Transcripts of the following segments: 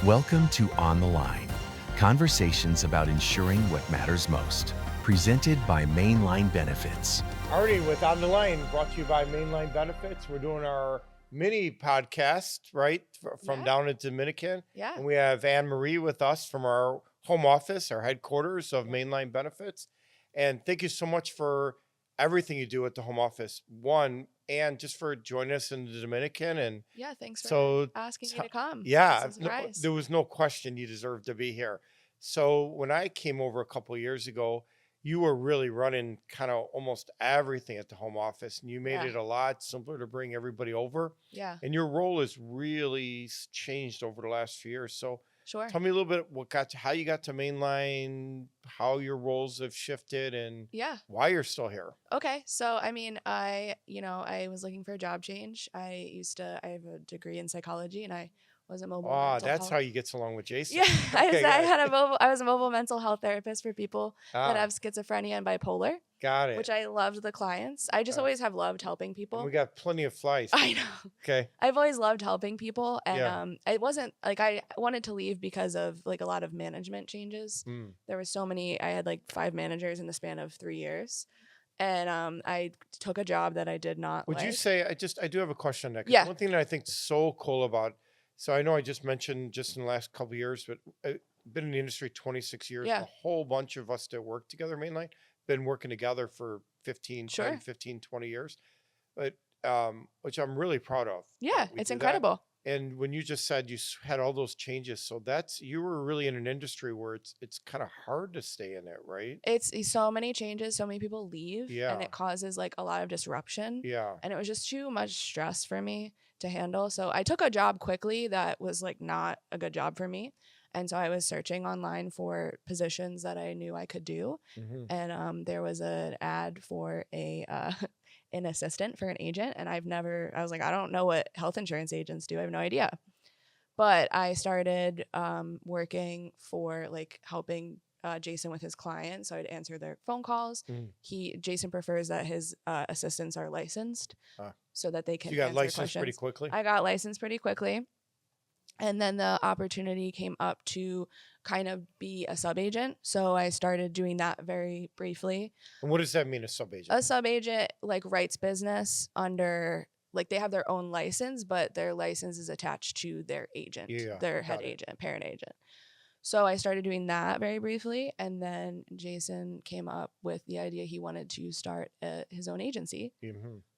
Welcome to On the Line, conversations about ensuring what matters most. Presented by Mainline Benefits. Already with On the Line, brought to you by Mainline Benefits. We're doing our mini podcast, right, from down in Dominican. Yeah. And we have Marie with us from our home office, our headquarters of Mainline Benefits. And thank you so much for everything you do at the home office. One, and just for joining us in the Dominican. And yeah, thanks for asking me to come. Yeah, It's a surprise. there was no question you deserved to be here. So when I came over a couple of years ago, you were really running kind of almost everything at the home office, and you made it a lot simpler to bring everybody over. Yeah. And your role has really changed over the last few years. So Sure. tell me a little bit how you got to Mainline, how your roles have shifted, and why you're still here. Okay. So, I mean, I was looking for a job change. I have a degree in psychology, and I was a mobile mental that's health. how you get along with Jason. Yeah. Okay, I was a mobile mental health therapist for people that have schizophrenia and bipolar. Got it. Which I loved the clients. I just always have loved helping people. And we got plenty of flies. I know. Okay. I've always loved helping people. And it wasn't like I wanted to leave because of like a lot of management changes. There was so many. I had like 5 managers in the span of 3 years. And I took a job that I did not Would like. you say, I do have a question on that. 'Cause Yeah. One thing that I think is so cool about, so I know I just mentioned just in the last couple of years, but I've been in the industry 26 years. Yeah. A whole bunch of us that work together, Mainline, been working together for 15, 10, 15, 20 years, but which I'm really proud of. Yeah, it's incredible. And when you just said you had all those changes, so you were really in an industry where it's kind of hard to stay in it, right? It's so many changes, so many people leave, and it causes like a lot of disruption. Yeah. And it was just too much stress for me to handle. So I took a job quickly that was like not a good job for me. And so I was searching online for positions that I knew I could do. And there was an ad for an assistant for an agent. And I was like, I don't know what health insurance agents do. I have no idea. But I started working for like helping Jason with his clients. So I'd answer their phone calls. Jason prefers that his assistants are licensed so that they can You got answer licensed questions. pretty quickly? I got licensed pretty quickly. And then the opportunity came up to kind of be a sub-agent. So I started doing that very briefly. And what does that mean, a sub-agent? A sub-agent like writes business under, like they have their own license, but their license is attached to their agent, their head agent, parent agent. So I started doing that very briefly. And then Jason came up with the idea he wanted to start his own agency.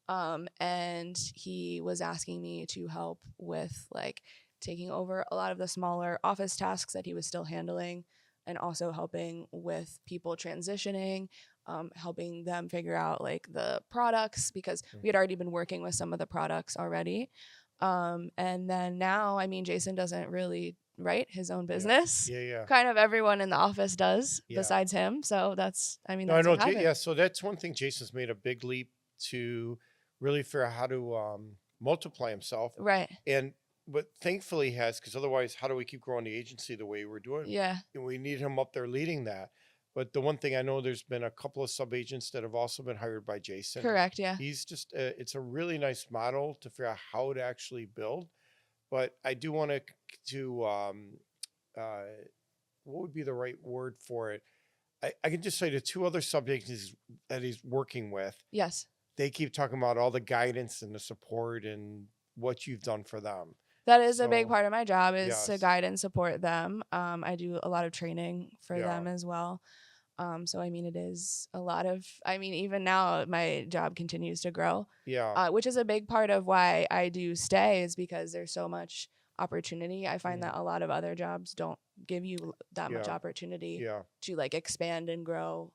And he was asking me to help with like taking over a lot of the smaller office tasks that he was still handling, and also helping with people transitioning, helping them figure out like the products, because we had already been working with some of the products already. And then now, I mean, Jason doesn't really write his own business. Kind of everyone in the office does besides him. So that's what happened. So that's one thing. Jason's made a big leap to really figure out how to multiply himself. Right. But thankfully he has, because otherwise, how do we keep growing the agency the way we're doing? Yeah. And we need him up there leading that. But the one thing I know, there's been a couple of sub-agents that have also been hired by Jason. Correct, yeah. He's just, it's a really nice model to figure out how to actually build. But I do want to what would be the right word for it? I can just say the 2 other sub-agents that he's working with. Yes. They keep talking about all the guidance and the support and what you've done for them. That is a big part of my job, is to guide and support them. I do a lot of training for them as well. So, I mean, it is a lot of, even now my job continues to grow. Which is a big part of why I do stay, is because there's so much opportunity. I find that a lot of other jobs don't give you that much opportunity to like expand and grow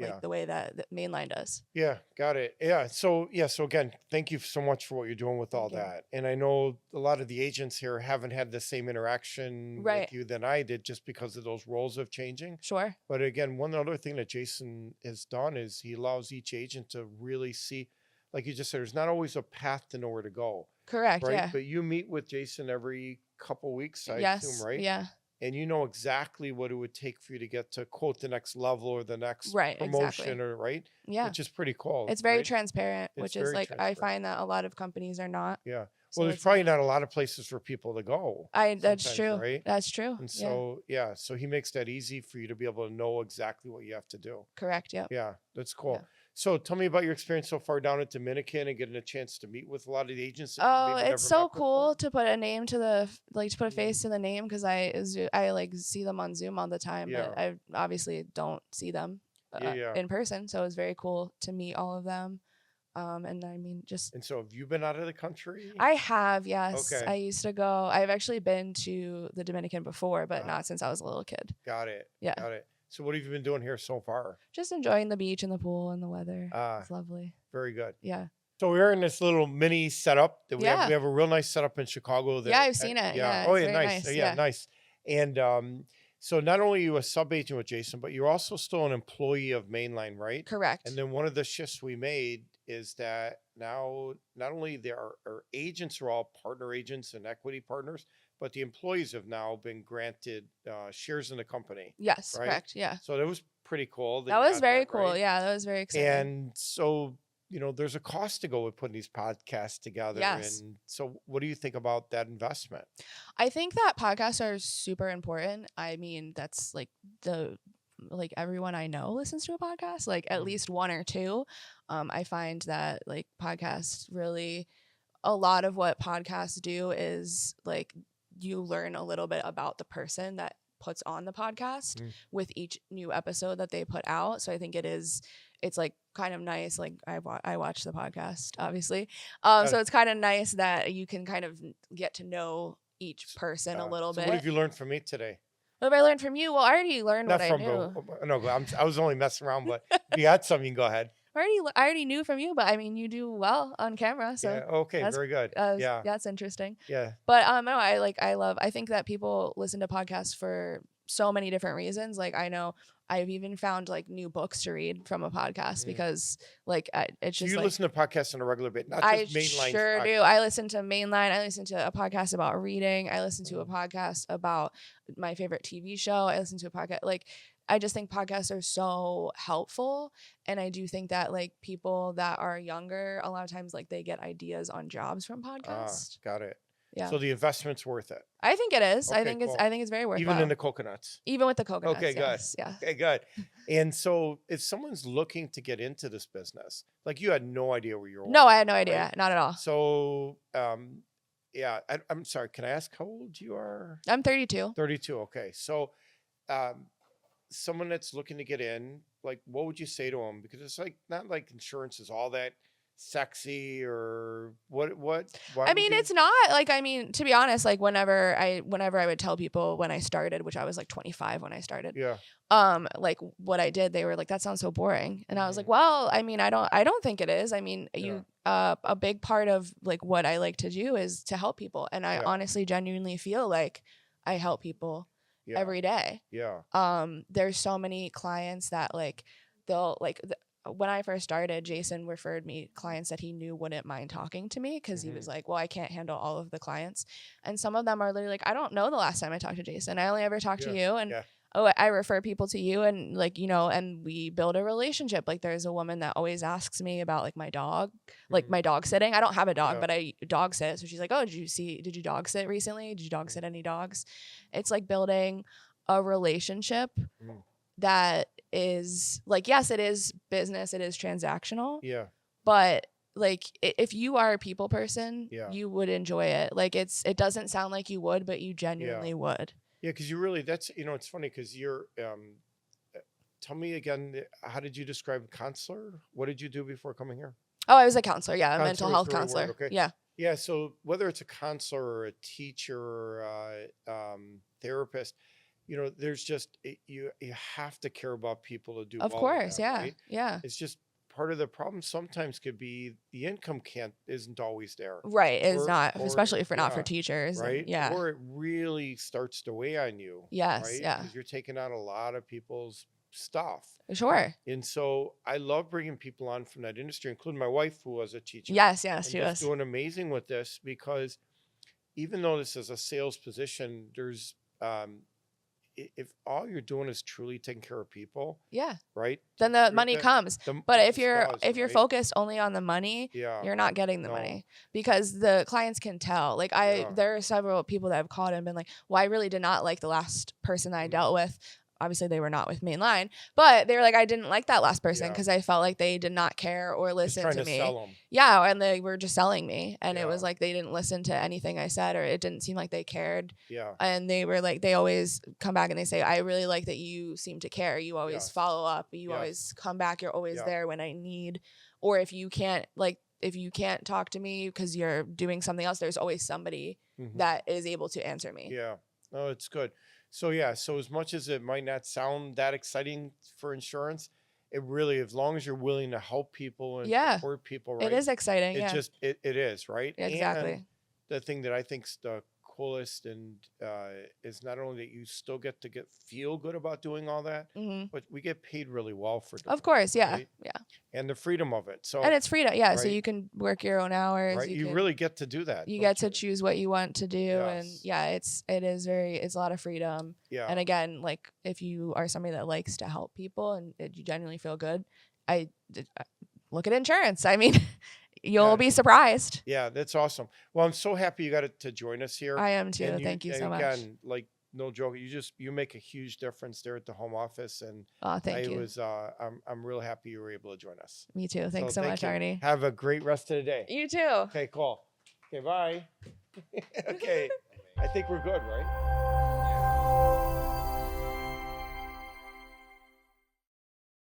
like the way that Mainline does. Yeah, got it. So again, thank you so much for what you're doing with all that. And I know a lot of the agents here haven't had the same interaction with you than I did, just because of those roles of changing. Sure. But again, one other thing that Jason has done is he allows each agent to really see, like you just said, there's not always a path to know where to go. Correct. Right? Yeah. But you meet with Jason every couple weeks, I assume, right? Yeah. And you know exactly what it would take for you to get to, quote, the next level or the next promotion, exactly. or right? Yeah. Which is pretty cool. It's very transparent, which is like, I find that a lot of companies are not. Yeah. Well, there's probably not a lot of places for people to go. That's true. Right? That's true. And so, so he makes that easy for you to be able to know exactly what you have to do. Correct. Yeah. Yeah, that's cool. Yeah. So tell me about your experience so far down at Dominican and getting a chance to meet with a lot of the agents. Oh, it's so cool to put a name to the, to put a face to the name, because I like see them on Zoom all the time, but I obviously don't see them in person. So it was very cool to meet all of them. And I mean, And so have you been out of the country? I have, yes. Okay. I used to go, I've actually been to the Dominican before, but not since I was a little kid. Got it. Yeah. Got it. So what have you been doing here so far? Just enjoying the beach and the pool and the weather. It's lovely. Very good. Yeah. So we're in this little mini setup that we have a real nice setup in Chicago. That, I've seen it. Yeah. Oh, yeah. Nice. Yeah, nice. And so not only are you a sub agent with Jason, but you're also still an employee of Mainline, right? Correct. And then one of the shifts we made is that now not only our agents are all partner agents and equity partners, but the employees have now been granted shares in the company. Yes, right? correct. Yeah. So that was pretty cool. That was very cool. Right? Yeah, that was very exciting. And so, there's a cost to go with putting these podcasts together. Yes. And so what do you think about that investment? I think that podcasts are super important. I mean, that's everyone I know listens to a podcast, like at least one or two. I find that like podcasts really, a lot of what podcasts do is like you learn a little bit about the person that puts on the podcast with each new episode that they put out. So I think it's like kind of nice. Like I watch the podcast, obviously. So it's kind of nice that you can kind of get to know each person a little bit. What have you learned from me today? What have I learned from you? Well, I already learned what I knew. No, I was only messing around, but if you had something, you can go ahead. I already knew from you, but I mean, you do well on camera. So okay, very good. That's interesting. Yeah. But no, I think that people listen to podcasts for so many different reasons. Like I know I've even found like new books to read from a podcast because like it's just. So you listen to podcasts on a regular basis, not just Mainline. I sure do. I listen to Mainline. I listen to a podcast about reading. I listen to a podcast about my favorite TV show. I listen to a podcast like. I just think podcasts are so helpful. And I do think that like people that are younger, a lot of times like they get ideas on jobs from podcasts. Got it. Yeah. So the investment's worth it. I think it is. Okay, I think it's very worth it. Even in the coconuts. Even with the coconuts. Okay, yes. good. Yeah. Okay, good. And so if someone's looking to get into this business, like you had no idea where you were. No, I had no idea. Right? Not at all. So I'm sorry. Can I ask how old you are? I'm 32. 32. Okay. So someone that's looking to get in, like, what would you say to them? Because it's like not like insurance is all that sexy or what. I mean, it's not like, I mean, to be honest, like whenever I would tell people when I started, which I was like 25 when I started. Yeah. Like what I did, they were like, that sounds so boring. And I was like, well, I mean, I don't think it is. I mean, a big part of like what I like to do is to help people. And I honestly, genuinely feel like I help people every day. Yeah. There's so many clients that like they'll like when I first started, Jason referred me clients that he knew wouldn't mind talking to me because he was like, well, I can't handle all of the clients. And some of them are literally like, I don't know the last time I talked to Jason. I only ever talked to you. And I refer people to you and like, and we build a relationship. Like there's a woman that always asks me about like my dog, like my dog sitting. I don't have a dog, but I dog sit. So she's like, oh, did you dog sit recently? Did you dog sit any dogs? It's like building a relationship that is like, yes, it is business. It is transactional. Yeah. But like if you are a people person, you would enjoy it. Like it doesn't sound like you would, but you genuinely would. Yeah, because you really, it's funny because you're, tell me again, how did you describe counselor? What did you do before coming here? Oh, I was a counselor. Yeah, a mental health counselor. Okay. Yeah. Yeah, so whether it's a counselor or a teacher or therapist, there's just, you have to care about people to do Of well course, with them, right? Yeah. It's just part of the problem sometimes could be the income isn't always there. Right, it's not, especially if not for teachers. Right? Yeah. Or it really starts to weigh on you. Yes, right? yeah. Because you're taking on a lot of people's stuff. Sure. And so I love bringing people on from that industry, including my wife, who was a teacher. Yes, she was was doing amazing with this because even though this is a sales position, there's if all you're doing is truly taking care of people, Yeah. right? Then the money comes. But if you're right? focused only on the money, Yeah. you're not getting the money, because the clients can tell. Like there are several people that have called and been like, well, I really did not like the last person I dealt with. Obviously they were not with Mainline, but they were like, I didn't like that last person because I felt like they did not care or listen to me. Sell 'em. Yeah, and they were just selling me, and it was like they didn't listen to anything I said, or it didn't seem like they cared. Yeah. And they were like, they always come back and they say, I really like that you seem to care. You always follow up. You always come back. You're always there when I need. Or if you can't talk to me because you're doing something else, there's always somebody that is able to answer me. Yeah. No, it's good. So so as much as it might not sound that exciting for insurance, it really, as long as you're willing to help people and support people, right? It is exciting. It is, right? Exactly. And the thing that I think's the coolest and is not only that you still get to feel good about doing all that, but we get paid really well for doing of course, it, yeah. right? Yeah. And the freedom of it. So and it's freedom, right? so you can work your own hours. Right? You really get to do that. You get to choose what you want to do, and it's a lot of freedom. Yeah. And again, like if you are somebody that likes to help people and you genuinely feel good, look at insurance. I mean, you'll be surprised. Yeah, that's awesome. Well, I'm so happy you got to join us here. I am too. Thank you so much. Again, like no joke, you make a huge difference there at the home office, and thank you. I'm real happy you were able to join us. Me too. Thanks so much, Arnie. Have a great rest of the day. You too. Okay, cool. Okay, bye. Okay, I think we're good, right?